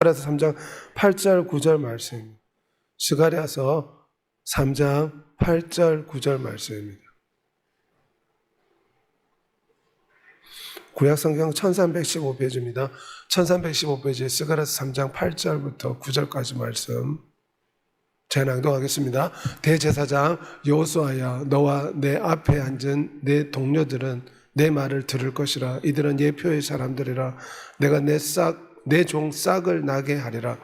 스가랴서 3장 8절 9절 말씀입니다. 스가랴서 3장 8절 9절 말씀입니다. 구약성경 1315페이지입니다. 1315페이지에 스가랴서 3장 8절부터 9절까지 말씀 제가 낭독하겠습니다. 대제사장 여호수아야, 너와 내 앞에 앉은 내 동료들은 내 말을 들을 것이라. 이들은 예표의 사람들이라. 내가 내 종 싹을 나게 하리라.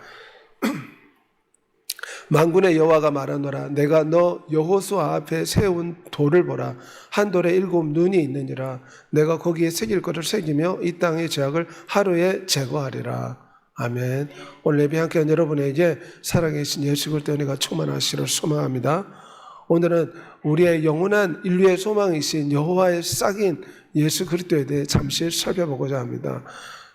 만군의 여호와가 말하노라. 내가 너 여호수아 앞에 세운 돌을 보라. 한 돌에 7 눈이 있느니라. 내가 거기에 새길 것을 새기며 이 땅의 죄악을 하루에 제거하리라. 아멘. 오늘 예배 함께한 여러분에게 살아계신 예수 그리스도의 은혜가 충만하시기를 소망합니다. 오늘은 우리의 영원한 인류의 소망이신 여호와의 싹인 예수 그리스도에 대해 잠시 살펴보고자 합니다.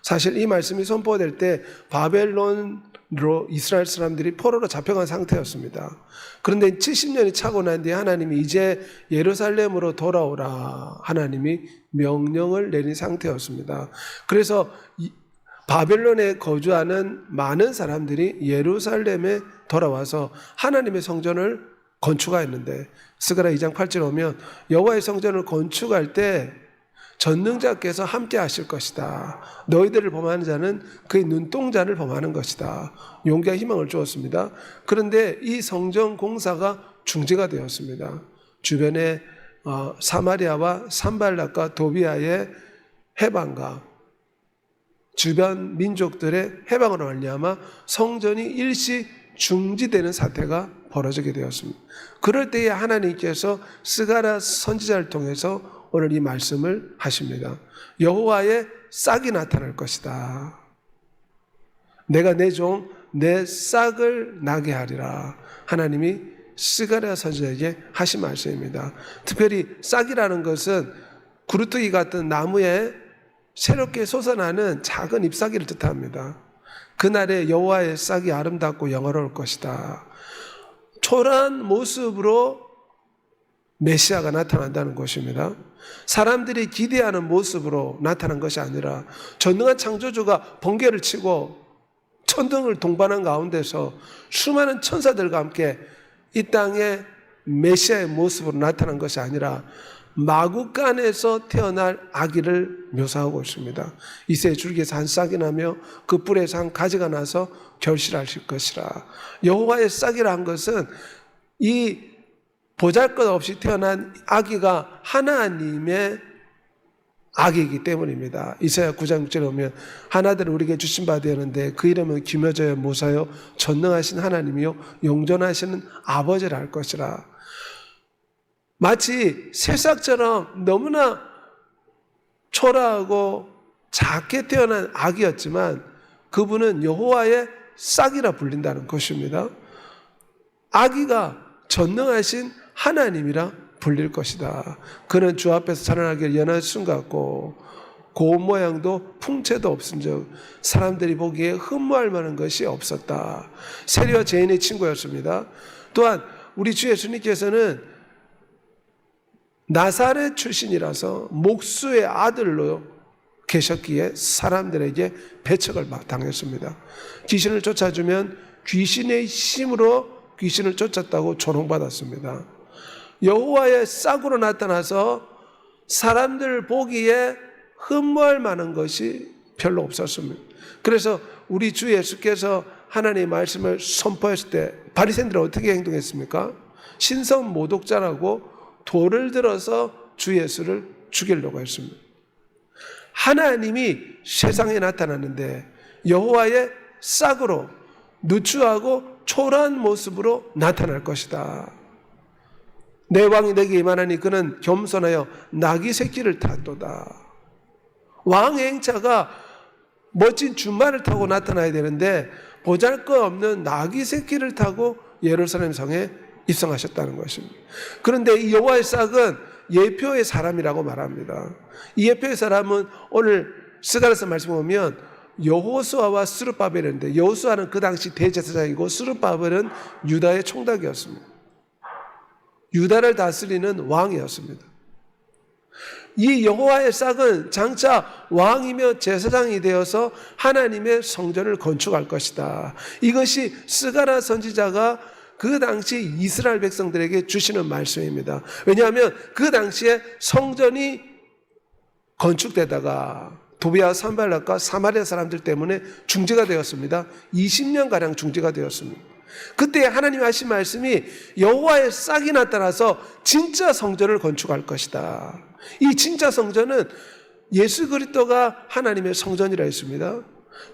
사실 이 말씀이 선포될 때 바벨론으로 이스라엘 사람들이 포로로 잡혀간 상태였습니다. 그런데 70년이 차고 난 뒤에 하나님이 이제 예루살렘으로 돌아오라 하나님이 명령을 내린 상태였습니다. 그래서 바벨론에 거주하는 많은 사람들이 예루살렘에 돌아와서 하나님의 성전을 건축하였는데, 스가랴 2장 8절에 오면 여호와의 성전을 건축할 때 전능자께서 함께 하실 것이다. 너희들을 범하는 자는 그의 눈동자를 범하는 것이다. 용기와 희망을 주었습니다. 그런데 이 성전 공사가 중지가 되었습니다. 주변에 사마리아와 산발락과 도비아의 해방과 주변 민족들의 해방으로 말미암아 성전이 일시 중지되는 사태가 벌어지게 되었습니다. 그럴 때에 하나님께서 스가랴 선지자를 통해서 오늘 이 말씀을 하십니다. 여호와의 싹이 나타날 것이다. 내가 내 종 내 싹을 나게 하리라. 하나님이 스가랴 선지자에게 하신 말씀입니다. 특별히 싹이라는 것은 구루트기 같은 나무에 새롭게 솟아나는 작은 잎사귀를 뜻합니다. 그날에 여호와의 싹이 아름답고 영화로울 것이다. 초라한 모습으로 메시아가 나타난다는 것입니다. 사람들이 기대하는 모습으로 나타난 것이 아니라 전능한 창조주가 번개를 치고 천둥을 동반한 가운데서 수많은 천사들과 함께 이 땅에 메시아의 모습으로 나타난 것이 아니라 마구간에서 태어날 아기를 묘사하고 있습니다. 이새의 줄기에서 한 싹이 나며 그 뿔에서 한 가지가 나서 결실하실 것이라. 여호와의 싹이라 한 것은 이 보잘것없이 태어난 아기가 하나님의 아기이기 때문입니다. 이사야 9장 6절에 보면 하나들을 우리에게 주신 바 되었는데 그 이름은 기묘자여 모사여 전능하신 하나님이요 용존하시는 아버지라 할 것이라. 마치 새싹처럼 너무나 초라하고 작게 태어난 아기였지만 그분은 여호와의 싹이라 불린다는 것입니다. 아기가 전능하신 하나님이라 불릴 것이다. 그는 주 앞에서 자라나기를 연한 순 같고 고운 모양도 풍채도 없은즉 사람들이 보기에 흠모할 만한 것이 없었다. 세리와 죄인의 친구였습니다. 또한 우리 주 예수님께서는 나사렛 출신이라서 목수의 아들로 계셨기에 사람들에게 배척을 당했습니다. 귀신을 쫓아주면 귀신의 힘으로 귀신을 쫓았다고 조롱받았습니다. 여호와의 싹으로 나타나서 사람들 보기에 흠모할 만한 것이 별로 없었습니다. 그래서 우리 주 예수께서 하나님의 말씀을 선포했을 때 바리새인들은 어떻게 행동했습니까? 신성 모독자라고 돌을 들어서 주 예수를 죽이려고 했습니다. 하나님이 세상에 나타났는데 여호와의 싹으로 누추하고 초라한 모습으로 나타날 것이다. 내 왕이 내게 임하나니 그는 겸손하여 나귀 새끼를 탔도다. 왕의 행차가 멋진 준마를 타고 나타나야 되는데 보잘것없는 나귀 새끼를 타고 예루살렘 성에 입성하셨다는 것입니다. 그런데 이 여호와의 싹은 예표의 사람이라고 말합니다. 이 예표의 사람은 오늘 스가랴서 말씀을 보면 여호수아와 스룹바벨인데 여호수아는 그 당시 대제사장이고 스룹바벨은 유다의 총독이었습니다. 유다를 다스리는 왕이었습니다. 이 여호와의 싹은 장차 왕이며 제사장이 되어서 하나님의 성전을 건축할 것이다. 이것이 스가랴 선지자가 그 당시 이스라엘 백성들에게 주시는 말씀입니다. 왜냐하면 그 당시에 성전이 건축되다가 도비아 산발락과 사마리아 사람들 때문에 중지가 되었습니다. 20년가량 중지가 되었습니다. 그때 하나님이 하신 말씀이 여호와의 싹이 나타나서 진짜 성전을 건축할 것이다. 이 진짜 성전은 예수 그리스도가 하나님의 성전이라 했습니다.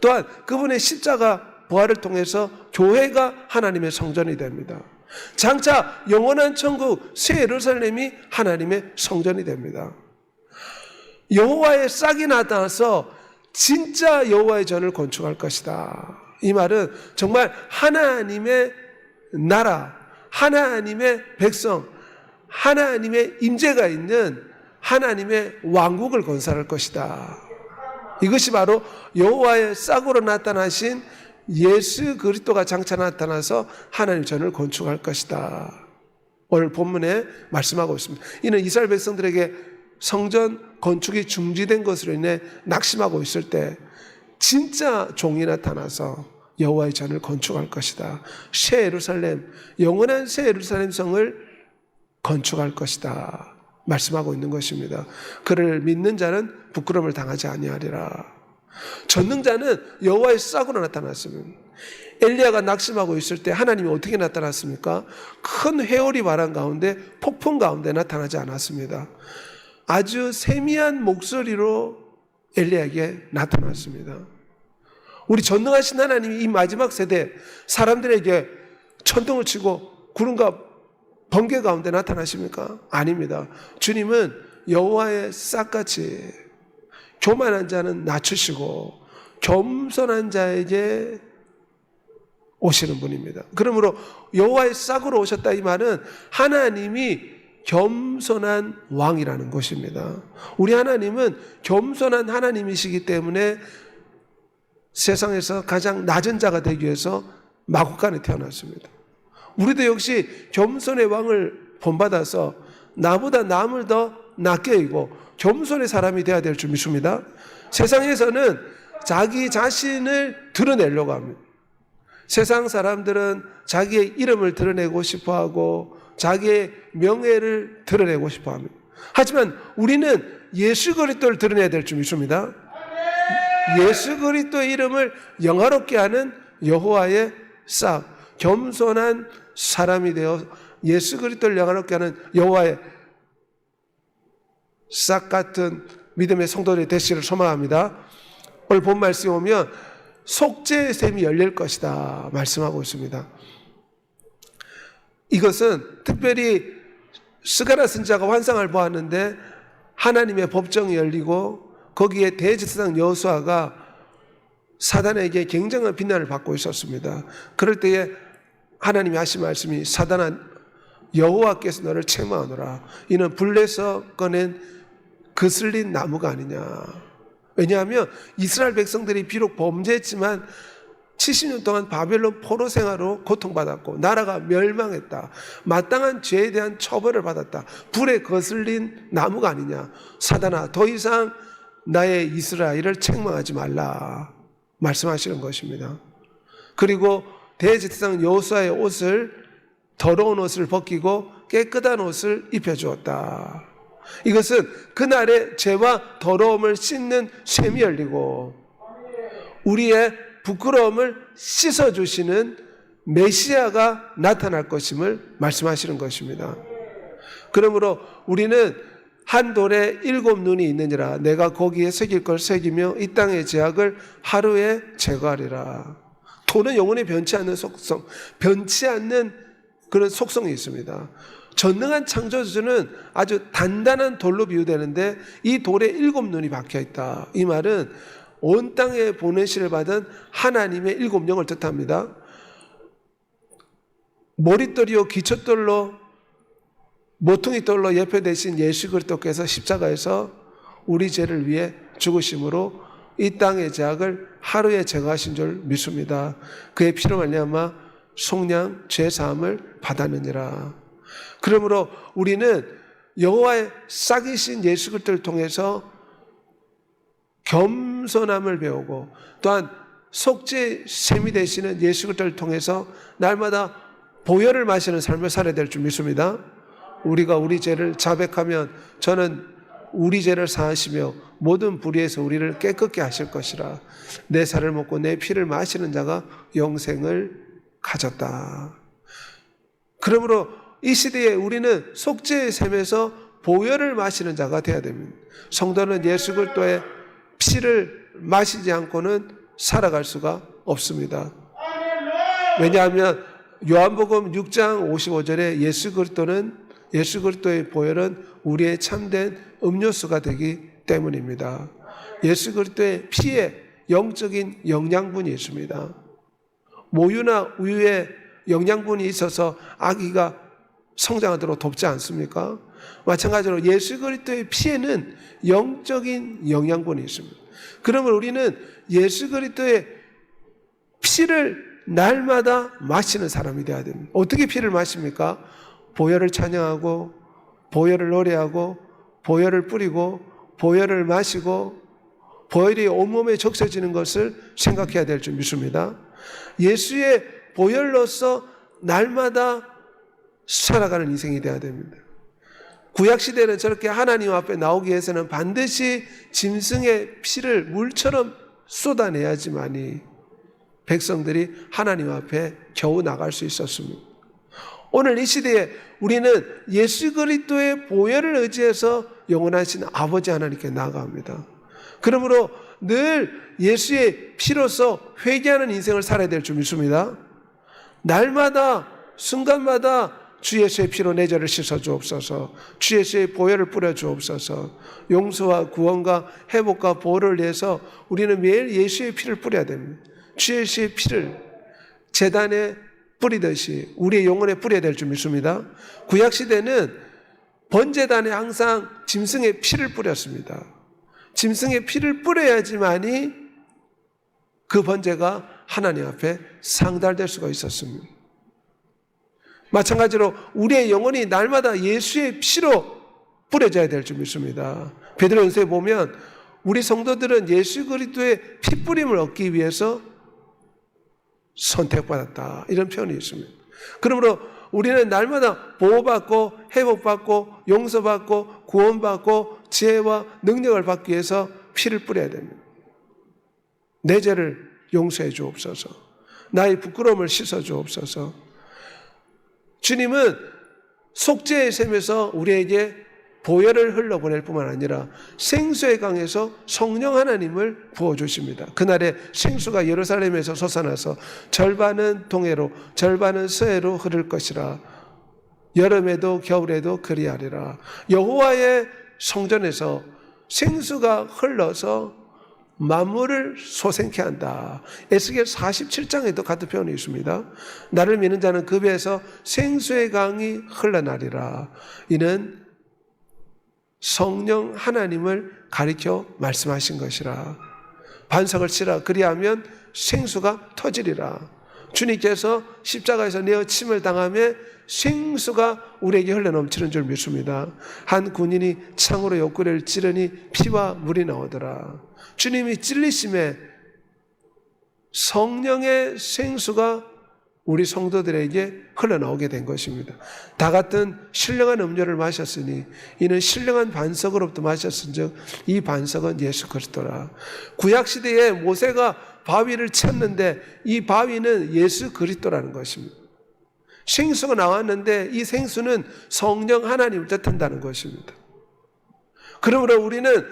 또한 그분의 십자가 부활을 통해서 교회가 하나님의 성전이 됩니다. 장차 영원한 천국 새 예루살렘이 하나님의 성전이 됩니다. 여호와의 싹이 나타나서 진짜 여호와의 전을 건축할 것이다. 이 말은 정말 하나님의 나라, 하나님의 백성, 하나님의 임재가 있는 하나님의 왕국을 건설할 것이다. 이것이 바로 여호와의 싹으로 나타나신 예수 그리스도가 장차 나타나서 하나님 전을 건축할 것이다. 오늘 본문에 말씀하고 있습니다. 이는 이스라엘 백성들에게 성전 건축이 중지된 것으로 인해 낙심하고 있을 때 진짜 종이 나타나서 여호와의 전을 건축할 것이다. 새 예루살렘, 영원한 새 예루살렘 성을 건축할 것이다. 말씀하고 있는 것입니다. 그를 믿는 자는 부끄러움을 당하지 아니하리라. 전능자는 여호와의 싹으로 나타났습니다. 엘리야가 낙심하고 있을 때 하나님이 어떻게 나타났습니까? 큰 회오리 바람 가운데 폭풍 가운데 나타나지 않았습니다. 아주 세미한 목소리로 엘리야에게 나타났습니다. 우리 전능하신 하나님이 이 마지막 세대 사람들에게 천둥을 치고 구름과 번개 가운데 나타나십니까? 아닙니다. 주님은 여호와의 싹같이 교만한 자는 낮추시고 겸손한 자에게 오시는 분입니다. 그러므로 여호와의 싹으로 오셨다 이 말은 하나님이 겸손한 왕이라는 것입니다. 우리 하나님은 겸손한 하나님이시기 때문에 세상에서 가장 낮은 자가 되기 위해서 마구간에 태어났습니다. 우리도 역시 겸손의 왕을 본받아서 나보다 남을 더 낮게 여기고 겸손의 사람이 되어야 될 줄 믿습니다. 세상에서는 자기 자신을 드러내려고 합니다. 세상 사람들은 자기의 이름을 드러내고 싶어하고 자기의 명예를 드러내고 싶어합니다. 하지만 우리는 예수 그리스도를 드러내야 될 줄 믿습니다. 예수 그리스도의 이름을 영화롭게 하는 여호와의 싹, 겸손한 사람이 되어 예수 그리스도를 영화롭게 하는 여호와의 싹 같은 믿음의 성도들이 되시기를 소망합니다. 오늘 본 말씀에 오면 속죄의 샘이 열릴 것이다 말씀하고 있습니다. 이것은 특별히 스가랴 선지자가 환상을 보았는데 하나님의 법정이 열리고 거기에 대제사장 여호수아가 사단에게 굉장한 비난을 받고 있었습니다. 그럴 때에 하나님이 하신 말씀이 사단아 여호와께서 너를 책망하노라. 이는 불에서 꺼낸 거슬린 나무가 아니냐. 왜냐하면 이스라엘 백성들이 비록 범죄했지만 70년 동안 바벨론 포로 생활로 고통받았고 나라가 멸망했다. 마땅한 죄에 대한 처벌을 받았다. 불에 거슬린 나무가 아니냐. 사단아 더 이상 나의 이스라엘을 책망하지 말라 말씀하시는 것입니다. 그리고 대제사장 여호수아의 옷을 더러운 옷을 벗기고 깨끗한 옷을 입혀주었다. 이것은 그날의 죄와 더러움을 씻는 샘이 열리고 우리의 부끄러움을 씻어주시는 메시아가 나타날 것임을 말씀하시는 것입니다. 그러므로 우리는 한 돌에 7 눈이 있느니라. 내가 거기에 새길 걸 새기며 이 땅의 죄악을 하루에 제거하리라. 돌은 영원히 변치 않는 속성, 변치 않는 그런 속성이 있습니다. 전능한 창조주는 아주 단단한 돌로 비유되는데 이 돌에 7 눈이 박혀있다. 이 말은 온 땅에 보내시를 받은 하나님의 7 영을 뜻합니다. 머릿돌이요 기초돌로 모퉁이 돌로 예표 되신 예수 그리스도께서 십자가에서 우리 죄를 위해 죽으심으로 이 땅의 죄악을 하루에 제거하신 줄 믿습니다. 그의 피로 말미암아 속량 죄 사함을 받았느니라. 그러므로 우리는 여호와의 싹이신 예수 그리스도를 통해서 겸손함을 배우고 또한 속죄의 셈이 되시는 예수 그리스도를 통해서 날마다 보혈을 마시는 삶을 살아야 될 줄 믿습니다. 우리가 우리 죄를 자백하면 저는 우리 죄를 사하시며 모든 불의에서 우리를 깨끗게 하실 것이라. 내 살을 먹고 내 피를 마시는 자가 영생을 가졌다. 그러므로 이 시대에 우리는 속죄의 셈에서 보혈을 마시는 자가 되어야 됩니다. 성도는 예수 그리스도의 피를 마시지 않고는 살아갈 수가 없습니다. 왜냐하면 요한복음 6장 55절에 예수 그리스도의 보혈은 우리의 참된 음료수가 되기 때문입니다. 예수 그리스도의 피에 영적인 영양분이 있습니다. 모유나 우유에 영양분이 있어서 아기가 성장하도록 돕지 않습니까? 마찬가지로 예수 그리스도의 피에는 영적인 영양분이 있습니다. 그러면 우리는 예수 그리스도의 피를 날마다 마시는 사람이 되어야 됩니다. 어떻게 피를 마십니까? 보혈을 찬양하고 보혈을 노래하고 보혈을 뿌리고 보혈을 마시고 보혈이 온몸에 적셔지는 것을 생각해야 될 줄 믿습니다. 예수의 보혈로서 날마다 살아가는 인생이 되어야 됩니다. 구약시대는 저렇게 하나님 앞에 나오기 위해서는 반드시 짐승의 피를 물처럼 쏟아내야지만이 백성들이 하나님 앞에 겨우 나갈 수 있었습니다. 오늘 이 시대에 우리는 예수 그리스도의 보혈을 의지해서 영원하신 아버지 하나님께 나아갑니다. 그러므로 늘 예수의 피로서 회개하는 인생을 살아야 될 줄 믿습니다. 날마다 순간마다 주 예수의 피로 내 죄를 씻어 주옵소서. 주 예수의 보혈을 뿌려 주옵소서. 용서와 구원과 회복과 보호를 위해서 우리는 매일 예수의 피를 뿌려야 됩니다. 주 예수의 피를 제단에 뿌리듯이 우리의 영혼에 뿌려야 될 줄 믿습니다. 구약시대는 번제단에 항상 짐승의 피를 뿌렸습니다. 짐승의 피를 뿌려야지만이 그 번제가 하나님 앞에 상달될 수가 있었습니다. 마찬가지로 우리의 영혼이 날마다 예수의 피로 뿌려져야 될 줄 믿습니다. 베드로전서에 보면 우리 성도들은 예수 그리스도의 피 뿌림을 얻기 위해서 선택받았다, 이런 표현이 있습니다. 그러므로 우리는 날마다 보호받고 회복받고 용서받고 구원받고 지혜와 능력을 받기 위해서 피를 뿌려야 됩니다. 내 죄를 용서해 주옵소서. 나의 부끄러움을 씻어 주옵소서. 주님은 속죄의 셈에서 우리에게 보혈을 흘러보낼 뿐만 아니라 생수의 강에서 성령 하나님을 부어주십니다. 그날에 생수가 예루살렘에서 솟아나서 절반은 동해로 절반은 서해로 흐를 것이라. 여름에도 겨울에도 그리하리라. 여호와의 성전에서 생수가 흘러서 만물을 소생케 한다. 에스겔 47장에도 같은 표현이 있습니다. 나를 믿는 자는 그 배에서 생수의 강이 흘러나리라. 이는 성령 하나님을 가리켜 말씀하신 것이라. 반석을 치라. 그리하면 생수가 터지리라. 주님께서 십자가에서 내어 침을 당하며 생수가 우리에게 흘러넘치는 줄 믿습니다. 한 군인이 창으로 옆구리를 찌르니 피와 물이 나오더라. 주님이 찔리심에 성령의 생수가 우리 성도들에게 흘러나오게 된 것입니다. 다 같은 신령한 음료를 마셨으니 이는 신령한 반석으로부터 마셨은즉 이 반석은 예수 그리스도라. 구약시대에 모세가 바위를 쳤는데 이 바위는 예수 그리스도라는 것입니다. 생수가 나왔는데 이 생수는 성령 하나님을 뜻한다는 것입니다. 그러므로 우리는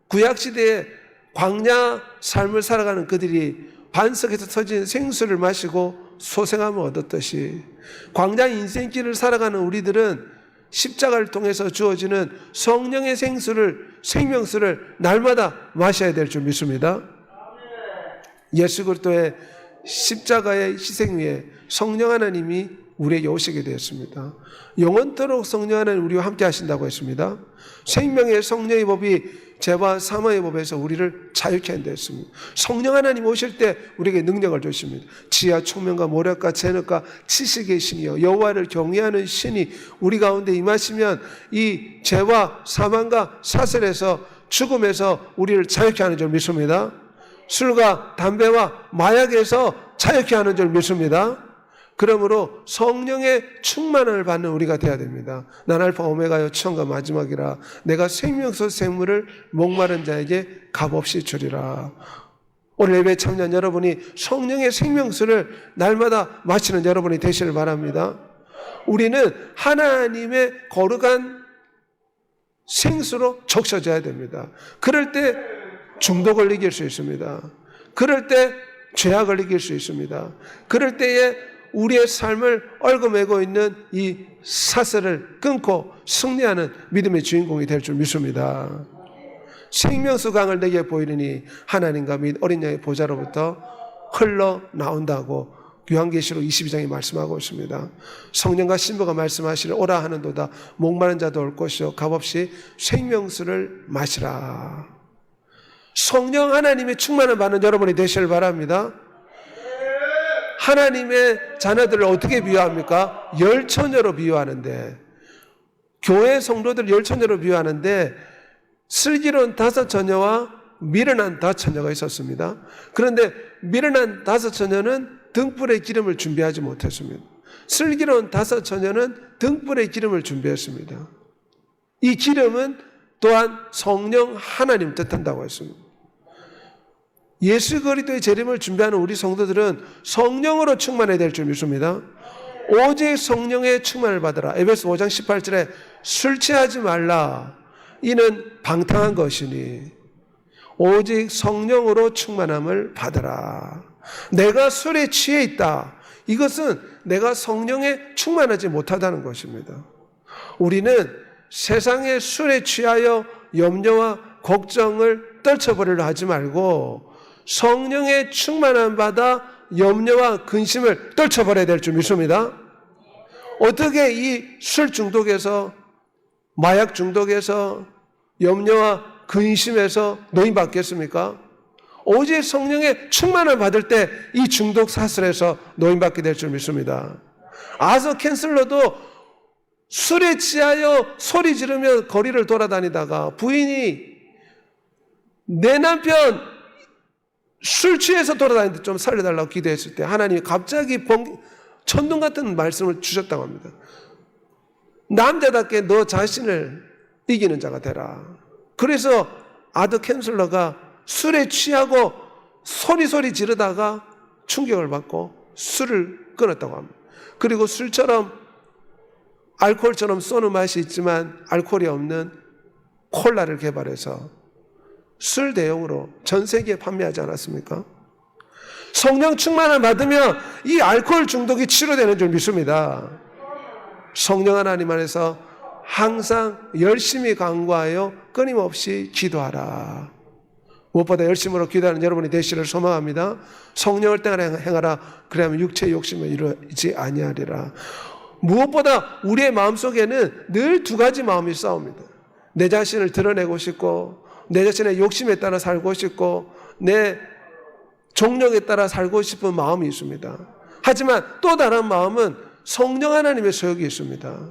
구약시대에 광야 삶을 살아가는 그들이 반석에서 터진 생수를 마시고 소생함을 얻었듯이 광야 인생길을 살아가는 우리들은 십자가를 통해서 주어지는 성령의 생명수를 날마다 마셔야 될 줄 믿습니다. 예수 그리스도의 십자가의 희생 위에 성령 하나님이 우리에게 오시게 되었습니다. 영원토록 성령 하나님 우리와 함께 하신다고 했습니다. 생명의 성령의 법이 죄와 사망의 법에서 우리를 자유케 한다 했습니다. 성령 하나님 오실 때 우리에게 능력을 주십니다. 지하 총명과 모략과 재능과 지식의 신이요 여호와를 경외하는 신이 우리 가운데 임하시면 이 죄와 사망과 사슬에서 죽음에서 우리를 자유케 하는 줄 믿습니다. 술과 담배와 마약에서 자유케 하는 줄 믿습니다. 그러므로 성령의 충만을 받는 우리가 되어야 됩니다. 난 알파 오메가요 처음과 마지막이라 내가 생명수 샘물을 목마른 자에게 값없이 주리라. 오늘 예배 참여한 여러분이 성령의 생명수를 날마다 마시는 여러분이 되시길 바랍니다. 우리는 하나님의 거룩한 생수로 적셔져야 됩니다. 그럴 때 중독을 이길 수 있습니다. 그럴 때 죄악을 이길 수 있습니다. 그럴 때에 우리의 삶을 얽어매고 있는 이 사슬을 끊고 승리하는 믿음의 주인공이 될 줄 믿습니다. 생명수 강을 내게 보이리니 하나님과 및 어린 양의 보좌로부터 흘러나온다고 요한계시록 22장에 말씀하고 있습니다. 성령과 신부가 말씀하시를 오라 하는도다 목마른 자도 올 것이요 값없이 생명수를 마시라. 성령 하나님의 충만을 받는 여러분이 되시길 바랍니다. 하나님의 자녀들을 어떻게 비유합니까? 열처녀로 비유하는데, 교회 성도들 열처녀로 비유하는데 슬기로운 5처녀와 미련한 5처녀가 있었습니다. 그런데 미련한 5처녀는 등불에 기름을 준비하지 못했습니다. 슬기로운 5처녀는 등불에 기름을 준비했습니다. 이 기름은 또한 성령 하나님 뜻한다고 했습니다. 예수 그리스도의 재림을 준비하는 우리 성도들은 성령으로 충만해야 될 줄 믿습니다. 오직 성령의 충만을 받으라. 에베소 5장 18절에 술 취하지 말라. 이는 방탕한 것이니 오직 성령으로 충만함을 받으라. 내가 술에 취해 있다. 이것은 내가 성령에 충만하지 못하다는 것입니다. 우리는 세상의 술에 취하여 염려와 걱정을 떨쳐버리려 하지 말고 성령의 충만함 받아 염려와 근심을 떨쳐버려야 될 줄 믿습니다. 어떻게 이 술 중독에서, 마약 중독에서, 염려와 근심에서 노인받겠습니까? 오직 성령의 충만을 받을 때 이 중독 사슬에서 노인받게 될 줄 믿습니다. 아서 캔슬러도 술에 취하여 소리 지르며 거리를 돌아다니다가 부인이 내 남편 술 취해서 돌아다니는데 좀 살려달라고 기도했을 때 하나님이 갑자기 천둥 같은 말씀을 주셨다고 합니다. 남자답게 너 자신을 이기는 자가 되라. 그래서 아더 캔슬러가 술에 취하고 소리 지르다가 충격을 받고 술을 끊었다고 합니다. 그리고 술처럼 알코올처럼 쏘는 맛이 있지만 알코올이 없는 콜라를 개발해서 술 대용으로 전 세계에 판매하지 않았습니까? 성령 충만을 받으면 이 알코올 중독이 치료되는 줄 믿습니다. 성령 하나님 안에서 항상 열심히 간구하여 끊임없이 기도하라. 무엇보다 열심으로 기도하는 여러분이 되시기를 소망합니다. 성령을 따라 행하라. 그래야만 육체의 욕심을 이루지 아니하리라. 무엇보다 우리의 마음속에는 늘 2가지 마음이 싸웁니다. 내 자신을 드러내고 싶고 내 자신의 욕심에 따라 살고 싶고 내 종력에 따라 살고 싶은 마음이 있습니다. 하지만 또 다른 마음은 성령 하나님의 소욕이 있습니다.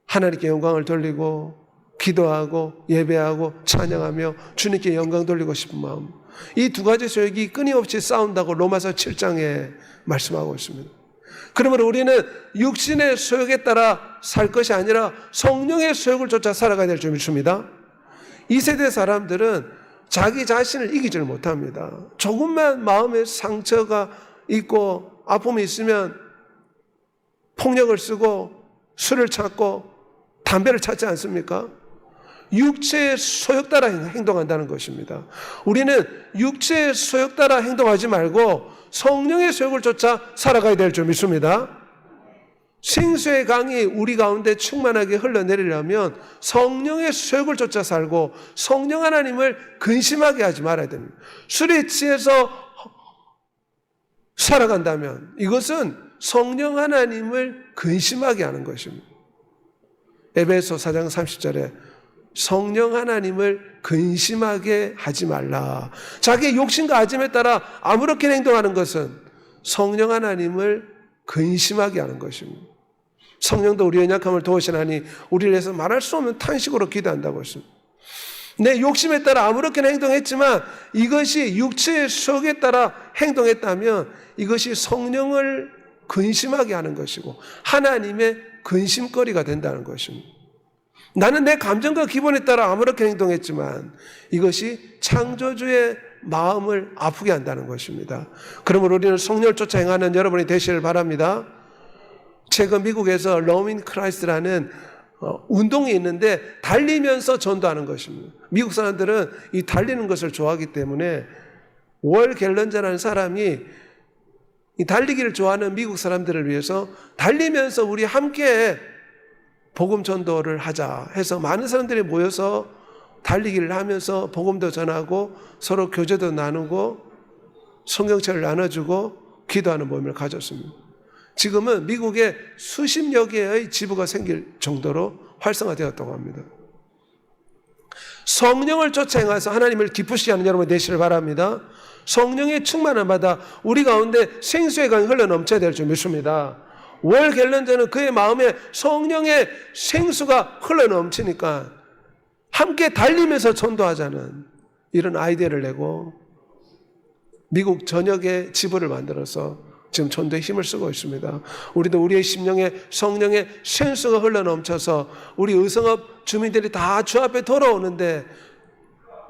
하나님께 영광을 돌리고 기도하고 예배하고 찬양하며 주님께 영광 돌리고 싶은 마음. 이 2가지 소욕이 끊임없이 싸운다고 로마서 7장에 말씀하고 있습니다. 그러므로 우리는 육신의 소욕에 따라 살 것이 아니라 성령의 소욕을 쫓아 살아가야 될 줄 믿습니다. 이 세대 사람들은 자기 자신을 이기지를 못합니다. 조금만 마음에 상처가 있고 아픔이 있으면 폭력을 쓰고 술을 찾고 담배를 찾지 않습니까? 육체의 소욕 따라 행동한다는 것입니다. 우리는 육체의 소욕 따라 행동하지 말고 성령의 소욕을 쫓아 살아가야 될 줄 믿습니다. 생수의 강이 우리 가운데 충만하게 흘러내리려면 성령의 소욕을 쫓아 살고 성령 하나님을 근심하게 하지 말아야 됩니다. 술에 취해서 살아간다면 이것은 성령 하나님을 근심하게 하는 것입니다. 에베소 4장 30절에 성령 하나님을 근심하게 하지 말라. 자기의 욕심과 아짐에 따라 아무렇게 행동하는 것은 성령 하나님을 근심하게 하는 것입니다. 성령도 우리의 연약함을 도우시나니 우리를 위해서 말할 수 없는 탄식으로 기도한다고 했습니다. 내 욕심에 따라 아무렇게 행동했지만 이것이 육체의 속에 따라 행동했다면 이것이 성령을 근심하게 하는 것이고 하나님의 근심거리가 된다는 것입니다. 나는 내 감정과 기분에 따라 아무렇게 행동했지만 이것이 창조주의 마음을 아프게 한다는 것입니다. 그러므로 우리는 성령을 쫓아 행하는 여러분이 되시길 바랍니다. 최근 미국에서 러민 크라이스트라는 운동이 있는데 달리면서 전도하는 것입니다. 미국 사람들은 이 달리는 것을 좋아하기 때문에 월 갤런저라는 사람이 이 달리기를 좋아하는 미국 사람들을 위해서 달리면서 우리 함께 복음 전도를 하자 해서 많은 사람들이 모여서 달리기를 하면서 복음도 전하고 서로 교제도 나누고 성경책을 나눠주고 기도하는 모임을 가졌습니다. 지금은 미국에 수십여 개의 지부가 생길 정도로 활성화되었다고 합니다. 성령을 쫓아 행해서 하나님을 기쁘시게 하는 여러분 되시길 바랍니다. 성령의 충만함 받아 우리 가운데 생수의 강이 흘러넘쳐야 될 줄 믿습니다. 월 갤런저는 그의 마음에 성령의 생수가 흘러넘치니까 함께 달리면서 전도하자는 이런 아이디어를 내고 미국 전역의 지부를 만들어서 지금 전도에 힘을 쓰고 있습니다. 우리도 우리의 심령에 성령의 생수가 흘러넘쳐서 우리 의성업 주민들이 다 주 앞에 돌아오는데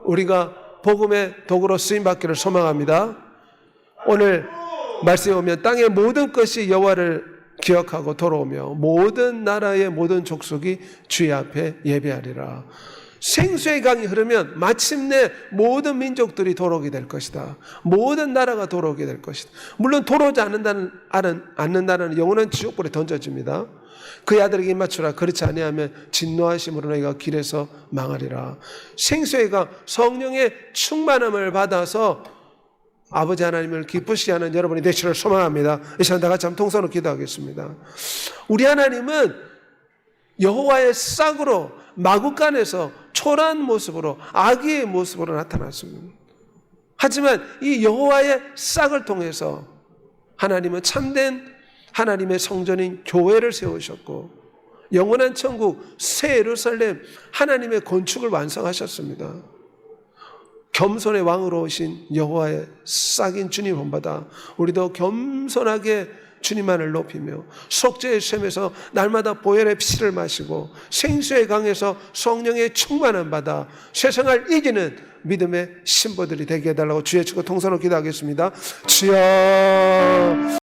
우리가 복음의 도구로 쓰임받기를 소망합니다. 오늘 말씀에 보면 땅의 모든 것이 여호와를 기억하고 돌아오며 모든 나라의 모든 족속이 주의 앞에 예배하리라. 생수의 강이 흐르면 마침내 모든 민족들이 돌아오게 될 것이다. 모든 나라가 돌아오게 될 것이다. 물론 돌아오지 않는다는 영혼은 지옥불에 던져집니다. 그의 아들에게 입맞추라. 그렇지 아니하면 진노하심으로 너희가 길에서 망하리라. 생수의 강, 성령의 충만함을 받아서 아버지 하나님을 기쁘시게 하는 여러분이 되시기를 소망합니다. 이 시간 다 같이 한번 통성으로 기도하겠습니다. 우리 하나님은 여호와의 싹으로 마구간에서 초라한 모습으로 아기의 모습으로 나타났습니다. 하지만 이 여호와의 싹을 통해서 하나님은 참된 하나님의 성전인 교회를 세우셨고 영원한 천국 새 예루살렘 하나님의 건축을 완성하셨습니다. 겸손의 왕으로 오신 여호와의 싹인 주님 본받아 우리도 겸손하게 주님만을 높이며 속죄의 샘에서 날마다 보혈의 피를 마시고 생수의 강에서 성령의 충만함 받아 세상을 이기는 믿음의 신부들이 되게 해달라고 주의 축복 통성으로 기도하겠습니다. 주여